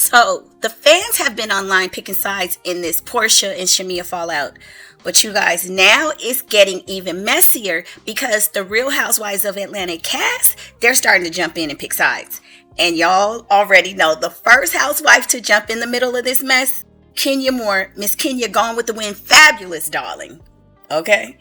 So, the fans have been online picking sides in this Porsha and Shamea fallout. But you guys, now it's getting even messier because the Real Housewives of Atlanta cast, they're starting to jump in and pick sides. And y'all already know the first housewife to jump in the middle of this mess, Kenya Moore. Miss Kenya, gone with the wind, fabulous, darling. Okay?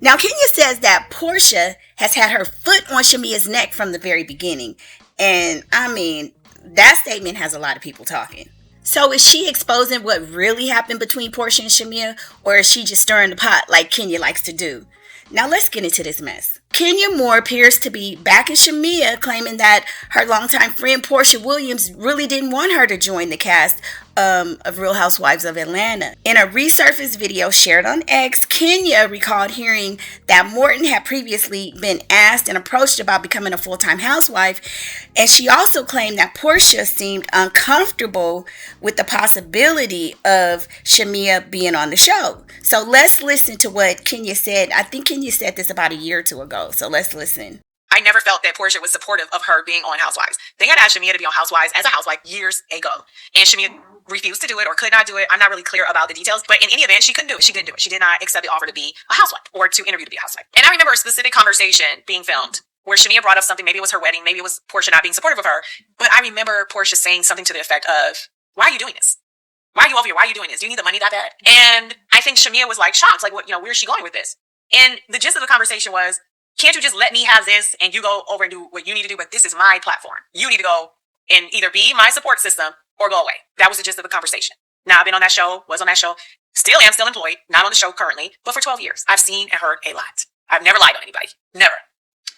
Now, Kenya says that Porsha has had her foot on Shamea's neck from the very beginning. And, I mean, that statement has a lot of people talking. So is she exposing what really happened between Porsha and Shamea, or is she just stirring the pot like Kenya likes to do? Now let's get into this mess. Kenya Moore appears to be backing Shamea, claiming that her longtime friend Porsha Williams really didn't want her to join the cast of Real Housewives of Atlanta. In a resurfaced video shared on X, Kenya recalled hearing that Morton had previously been asked and approached about becoming a full-time housewife, and she also claimed that Porsha seemed uncomfortable with the possibility of Shamea being on the show. So let's listen to what Kenya said. I think Kenya said this about a year or two ago, so let's listen. I never felt that Porsha was supportive of her being on Housewives. They had asked Shamea to be on Housewives as a housewife years ago, and Shamea refused to do it or could not do it. I'm not really clear about the details, but in any event, she couldn't do it. She didn't do it. She did not accept the offer to be a housewife or to interview to be a housewife. And I remember a specific conversation being filmed where Shamea brought up something. Maybe it was her wedding. Maybe it was Porsha not being supportive of her. But I remember Porsha saying something to the effect of, "Why are you doing this? Why are you over here? Why are you doing this? Do you need the money that bad?" And I think Shamea was like shocked, like, where's she going with this? And the gist of the conversation was, can't you just let me have this and you go over and do what you need to do? But this is my platform. You need to go and either be my support system or go away. That was the gist of the conversation. Now, I've been on that show, was on that show, still am, still employed, not on the show currently, but for 12 years. I've seen and heard a lot. I've never lied on anybody. Never.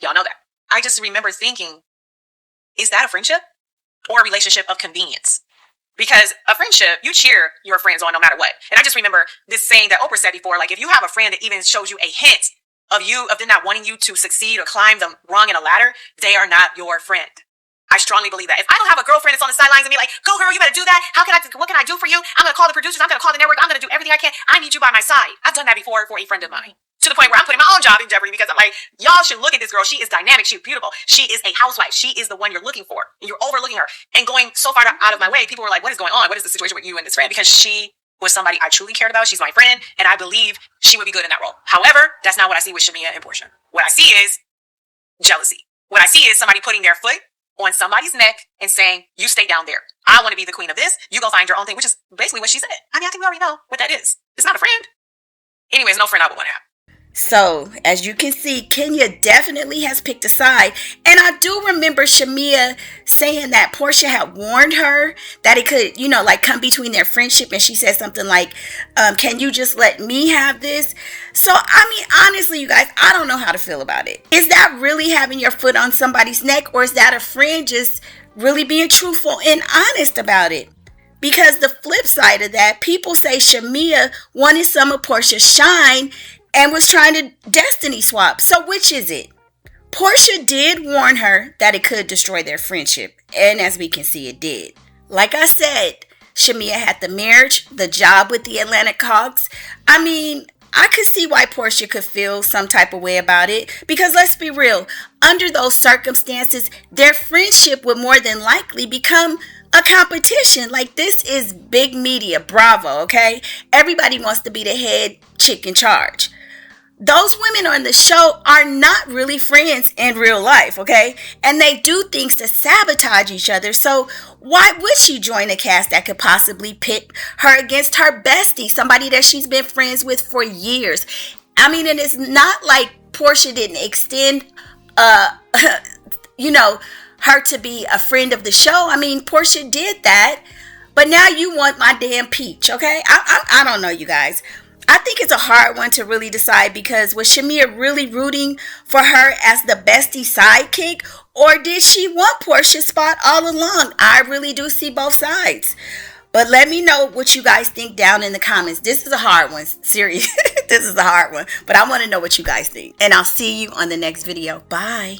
Y'all know that. I just remember thinking, is that a friendship or a relationship of convenience? Because a friendship, you cheer your friends on no matter what. And I just remember this saying that Oprah said before, like, if you have a friend that even shows you a hint of them not wanting you to succeed or climb the rung in a ladder, they are not your friend. I strongly believe that. If I don't have a girlfriend that's on the sidelines and be like, "Go girl, you better do that. What can I do for you? I'm going to call the producers. I'm going to call the network. I'm going to do everything I can. I need you by my side." I've done that before for a friend of mine. To the point where I'm putting my own job in jeopardy because I'm like, y'all should look at this girl. She is dynamic. She's beautiful. She is a housewife. She is the one you're looking for. And you're overlooking her. And going so far out of my way, people were like, "What is going on? What is the situation with you and this friend?" Because she was somebody I truly cared about. She's my friend. And I believe she would be good in that role. However, that's not what I see with Shamea and Porsha. What I see is jealousy. What I see is somebody putting their foot on somebody's neck and saying, "You stay down there. I want to be the queen of this. You go find your own thing," which is basically what she said. I mean, I think we already know what that is. It's not a friend. Anyways, no friend I would want to have. So, as you can see, Kenya definitely has picked a side. And I do remember Shamea saying that Porsha had warned her that it could, come between their friendship. And she said something like, "Can you just let me have this?" So, I mean, honestly, you guys, I don't know how to feel about it. Is that really having your foot on somebody's neck? Or is that a friend just really being truthful and honest about it? Because the flip side of that, people say Shamea wanted some of Porsha's shine and was trying to destiny swap. So which is it? Porsha did warn her that it could destroy their friendship. And as we can see, it did. Like I said, Shamea had the marriage, the job with the Atlanta Cogs. I mean, I could see why Porsha could feel some type of way about it. Because let's be real, under those circumstances, their friendship would more than likely become a competition. Like, this is big media, Bravo, okay? Everybody wants to be the head chick in charge. Those women on the show are not really friends in real life, okay? And they do things to sabotage each other. So why would she join a cast that could possibly pit her against her bestie, somebody that she's been friends with for years? I mean, and it's not like Porsha didn't extend, her to be a friend of the show. I mean, Porsha did that. But now you want my damn peach, okay? I don't know, you guys. I think it's a hard one to really decide, because was Shamea really rooting for her as the bestie sidekick, or did she want Porsha's spot all along? I really do see both sides. But let me know what you guys think down in the comments. This is a hard one. Serious. This is a hard one. But I want to know what you guys think. And I'll see you on the next video. Bye.